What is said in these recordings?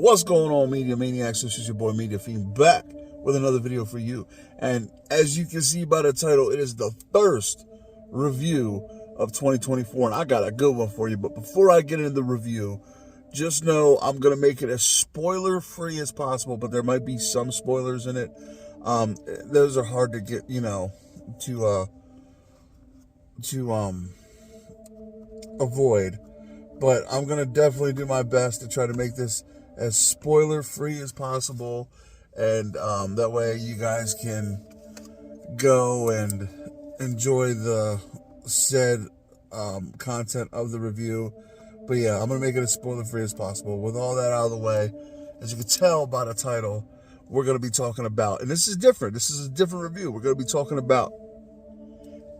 What's going on, Media Maniacs? This is your boy Media Fiend back with another video for you. And as you can see by the title, it is the first review of 2024. And I got a good one for you. But before I get into the review, just know I'm going to make it as spoiler-free as possible. But there might be some spoilers in it. Those are hard to get, to avoid. But I'm going to definitely do my best to try to make this as spoiler-free as possible. And that way you guys can go and enjoy the said content of the review. But yeah, I'm going to make it as spoiler-free as possible. With all that out of the way, as you can tell by the title, we're going to be talking about, and this is different. This is a different review. We're going to be talking about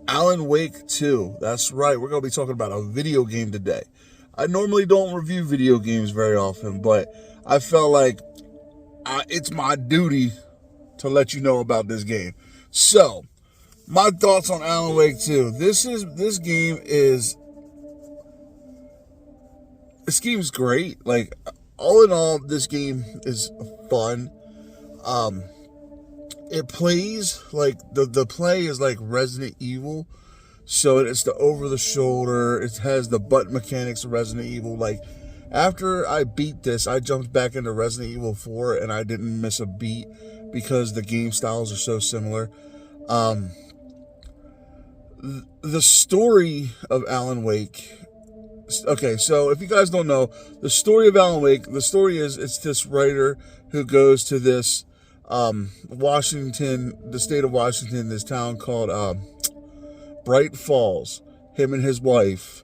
Alan Wake 2. That's right. We're going to be talking about a video game today. I normally don't review video games very often, but I felt like it's my duty to let you know about this game. So, my thoughts on Alan Wake 2. This game's great. Like, all in all, this game is fun. It plays like the play is like Resident Evil. So it's the over-the-shoulder. It has the button mechanics of Resident Evil. Like, after I beat this, I jumped back into Resident Evil 4, and I didn't miss a beat because the game styles are so similar. The story of Alan Wake. Okay, so if you guys don't know, the story of Alan Wake, the story is it's this writer who goes to this Washington, the state of Washington, this town called Bright Falls, him and his wife,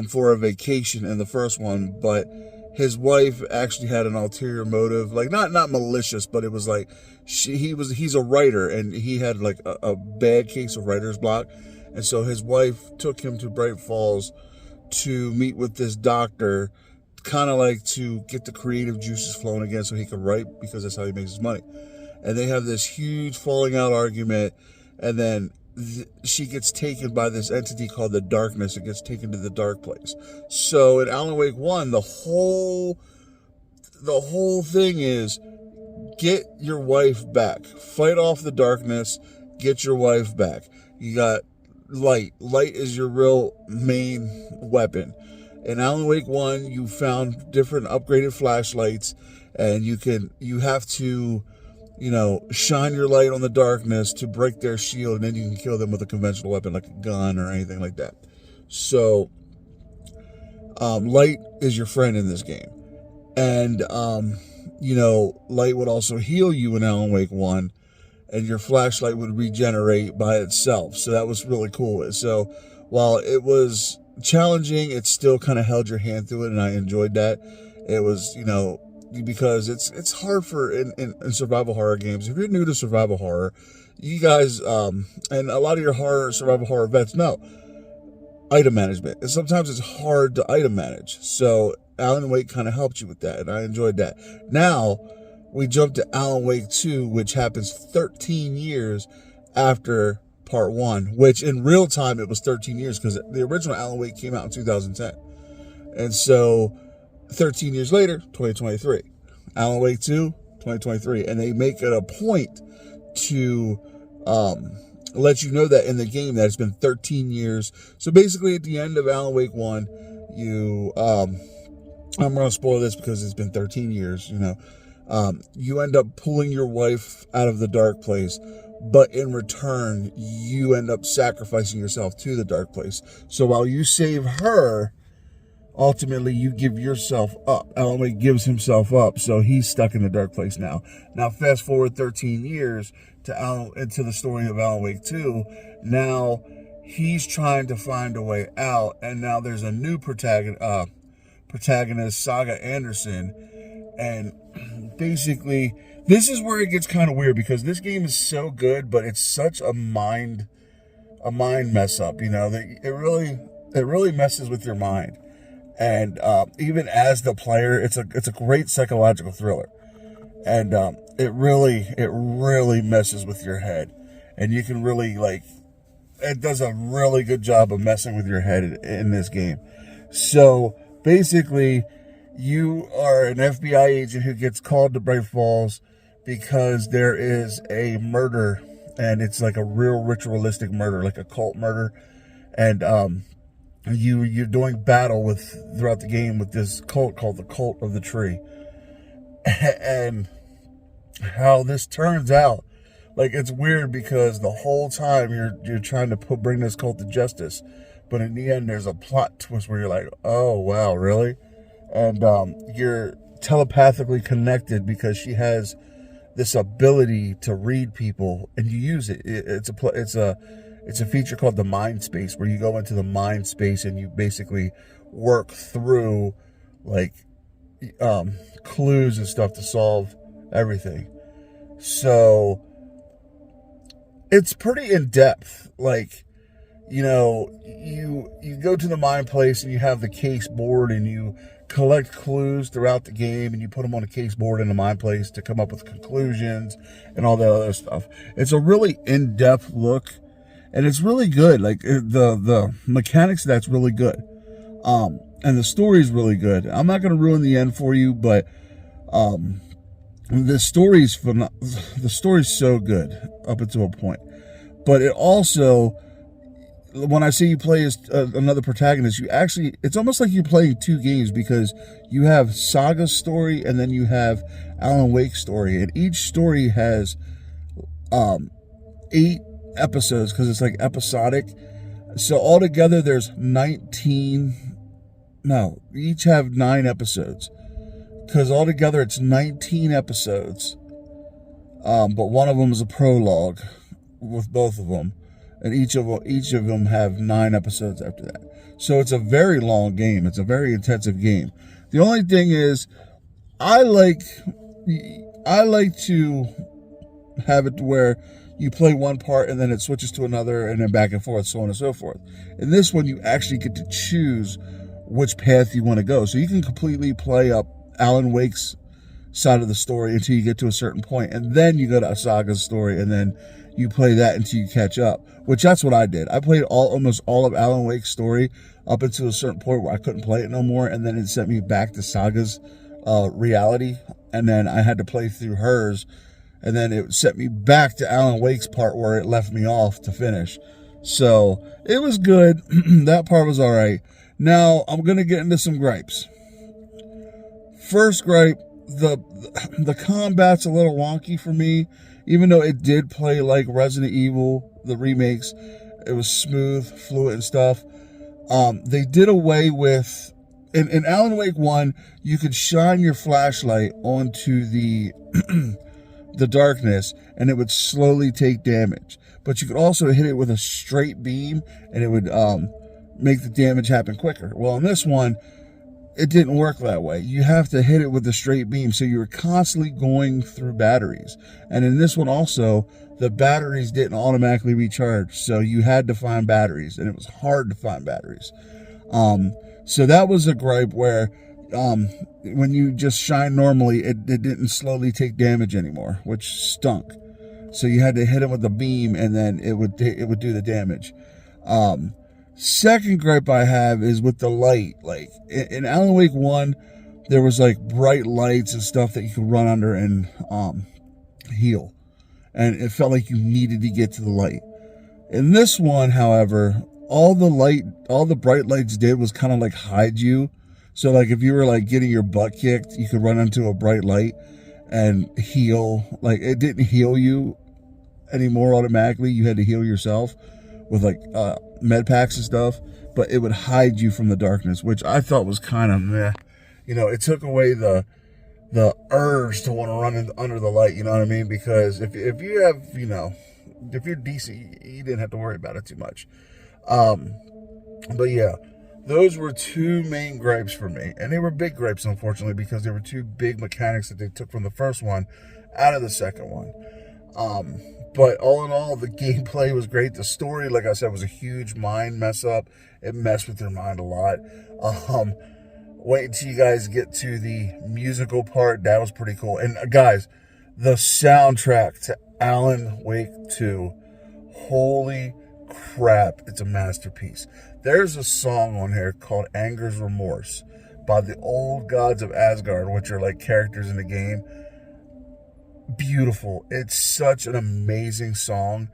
for a vacation in the first one, but his wife actually had an ulterior motive, like not malicious, but it was like he's a writer and he had like a bad case of writer's block, and so his wife took him to Bright Falls to meet with this doctor, kind of like to get the creative juices flowing again so he could write, because that's how he makes his money. And they have this huge falling out argument, and then she gets taken by this entity called the Darkness. It gets taken to the dark place. So in Alan Wake 1, the whole thing is get your wife back. Fight off the darkness, get your wife back. You got light. Light is your real main weapon. In Alan Wake 1, you found different upgraded flashlights, and you have to shine your light on the darkness to break their shield, and then you can kill them with a conventional weapon like a gun or anything like that. So, light is your friend in this game. And, light would also heal you in Alan Wake 1, and your flashlight would regenerate by itself. So that was really cool. So, while it was challenging, it still kind of held your hand through it, and I enjoyed that. It was, because it's hard for in survival horror games. If you're new to survival horror, you guys and a lot of your survival horror vets know item management, and sometimes it's hard to item manage. So Alan Wake kind of helped you with that, and I enjoyed that. Now we jump to Alan Wake 2, which happens 13 years after part 1, which in real time it was 13 years because the original Alan Wake came out in 2010, and so 13 years later, 2023. Alan Wake 2, 2023. And they make it a point to let you know that in the game that it's been 13 years. So basically at the end of Alan Wake 1, I'm going to spoil this because it's been 13 years, you end up pulling your wife out of the dark place, but in return, you end up sacrificing yourself to the dark place. So while you save her, ultimately, you give yourself up. Alan Wake gives himself up, so he's stuck in the dark place now. Now, fast forward 13 years into the story of Alan Wake 2. Now, he's trying to find a way out, and now there's a new protagonist, Saga Anderson, and basically, this is where it gets kind of weird, because this game is so good, but it's such a mind mess up, that it really messes with your mind. And even as the player, it's a great psychological thriller, and it really messes with your head, and you can really it does a really good job of messing with your head in this game. So basically, You are an FBI agent who gets called to Bright Falls because there is a murder, and it's like a real ritualistic murder, like a cult murder. And you're doing battle with throughout the game with this cult called the Cult of the Tree. And how this turns out, like, it's weird because the whole time you're trying to bring this cult to justice, but in the end there's a plot twist where you're like, oh wow, really? And you're telepathically connected because she has this ability to read people, and you use it. It's a feature called the mind space, where you go into the mind space and you basically work through like clues and stuff to solve everything. So it's pretty in depth. Like, you know, you go to the mind place and you have the case board and you collect clues throughout the game and you put them on a case board in the mind place to come up with conclusions and all that other stuff. It's a really in-depth look, and it's really good. Like, the mechanics, that's really good. And the story is really good. I'm not going to ruin the end for you, but the story's so good up until a point. But it also, when I say you play as another protagonist, it's almost like you're playing two games, because you have Saga's story and then you have Alan Wake's story, and each story has 8 episodes because it's like episodic. So altogether there's 19. No, each have 9 episodes, because altogether it's 19 episodes. But one of them is a prologue with both of them. And each of them have 9 episodes after that. So it's a very long game. It's a very intensive game. The only thing is, I like to have it to where you play one part and then it switches to another, and then back and forth, so on and so forth. In this one, you actually get to choose which path you want to go. So you can completely play up Alan Wake's side of the story until you get to a certain point, and then you go to Saga's story, and then you play that until you catch up, which that's what I did. I played almost all of Alan Wake's story up until a certain point where I couldn't play it no more, and then it sent me back to Saga's reality, and then I had to play through hers, and then it sent me back to Alan Wake's part where it left me off to finish. So it was good. That part was all right. Now I'm going to get into some gripes. First gripe, the combat's a little wonky for me. Even though it did play like Resident Evil, the remakes, it was smooth, fluid and stuff. They did away with, in Alan Wake 1, you could shine your flashlight onto the the darkness and it would slowly take damage. But you could also hit it with a straight beam and it would make the damage happen quicker. Well, in this one, it didn't work that way. You have to hit it with a straight beam, so you're constantly going through batteries. And in this one also, the batteries didn't automatically recharge, so you had to find batteries, and it was hard to find batteries. So that was a gripe where when you just shine normally, it didn't slowly take damage anymore, which stunk. So you had to hit it with a beam, and then it would do the damage. Second gripe I have is with the light. Like in Alan Wake 1, there was like bright lights and stuff that you could run under and heal. And it felt like you needed to get to the light. In this one, however, all the bright lights did was kind of like hide you. So like if you were like getting your butt kicked, you could run into a bright light and heal. Like it didn't heal you anymore automatically. You had to heal yourself with like med packs and stuff, but it would hide you from the darkness, which I thought was kind of meh. You know, it took away the urge to want to run under the light, you know what I mean? Because if you have, you know, if you're decent, you didn't have to worry about it too much. But yeah, those were 2 main gripes for me, and they were big gripes, unfortunately, because there were 2 big mechanics that they took from the first one out of the second one. But all in all, the gameplay was great. The story, like I said, was a huge mind mess up. It messed with your mind a lot. Wait until you guys get to the musical part. That was pretty cool. And guys, the soundtrack to Alan Wake 2, holy crap, it's a masterpiece. There's a song on here called Anger's Remorse by the Old Gods of Asgard, which are like characters in the game. Beautiful. It's such an amazing song.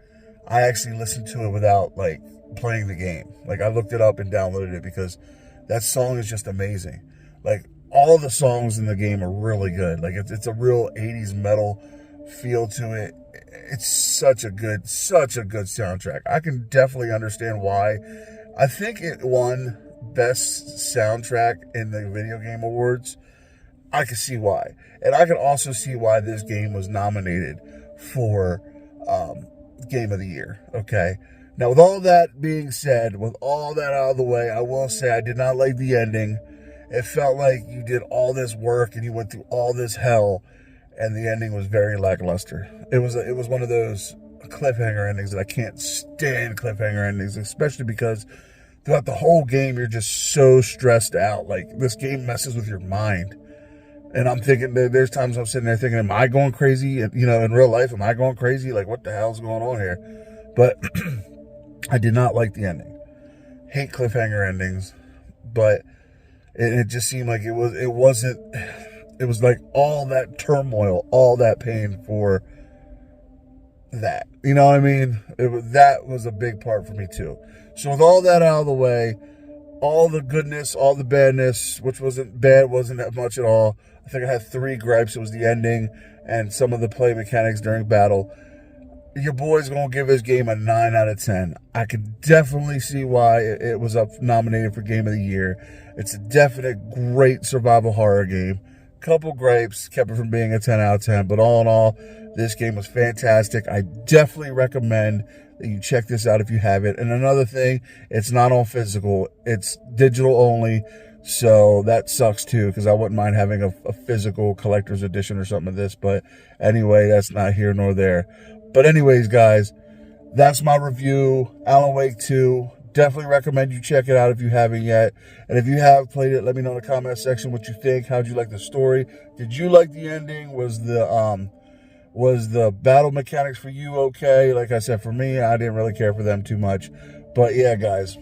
I actually listened to it without like playing the game. Like I looked it up and downloaded it because that song is just amazing. Like all the songs in the game are really good. Like it's a real 80s metal feel to it. It's such a good soundtrack. I can definitely understand why. I think it won best soundtrack in the video game awards. I can see why. And I can also see why this game was nominated for Game of the Year. Okay. Now, with all that being said, with all that out of the way, I will say I did not like the ending. It felt like you did all this work and you went through all this hell, and the ending was very lackluster. It was one of those cliffhanger endings that I can't stand cliffhanger endings, especially because throughout the whole game, you're just so stressed out. Like, this game messes with your mind. And I'm thinking, there's times I'm sitting there thinking, am I going crazy? You know, in real life, am I going crazy? Like, what the hell's going on here? But I did not like the ending. Hate cliffhanger endings. But it just seemed like it was like all that turmoil, all that pain for that. You know what I mean? That was a big part for me too. So with all that out of the way, all the goodness, all the badness, which wasn't bad, wasn't that much at all. I think I had 3 gripes. It was the ending and some of the play mechanics during battle. Your boy's going to give this game a 9 out of 10. I can definitely see why it was up nominated for Game of the Year. It's a definite great survival horror game. Couple gripes kept it from being a 10 out of 10. But all in all, this game was fantastic. I definitely recommend that you check this out if you haven't. And another thing, it's not on physical. It's digital only. So that sucks too, because I wouldn't mind having a physical collector's edition or something of this. But anyway, that's not here nor there. But anyways, guys, that's my review. Alan Wake 2. Definitely recommend you check it out if you haven't yet. And if you have played it, let me know in the comment section what you think. How'd you like the story? Did you like the ending? Was the battle mechanics for you okay? Like I said, for me, I didn't really care for them too much. But yeah, guys,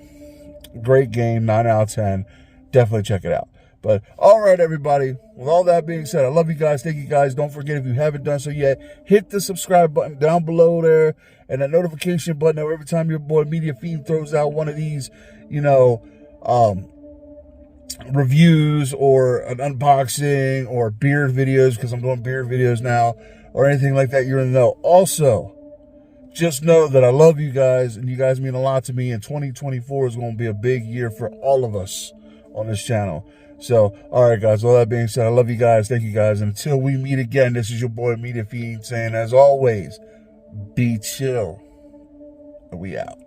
great game, 9 out of 10. Definitely check it out. But all right, everybody, with all that being said, I love you guys. Thank you guys. Don't forget, if you haven't done so yet, hit the subscribe button down below there and that notification button that every time your boy Media Fiend throws out one of these, you know, reviews or an unboxing or beard videos, because I'm doing beard videos now, or anything like that, you're in the know. Also, just know that I love you guys, and you guys mean a lot to me, and 2024 is going to be a big year for all of us on this channel. So, all right, guys, all that being said, I love you guys. Thank you, guys. And until we meet again, this is your boy Media Fiend saying, as always, be chill. And we out.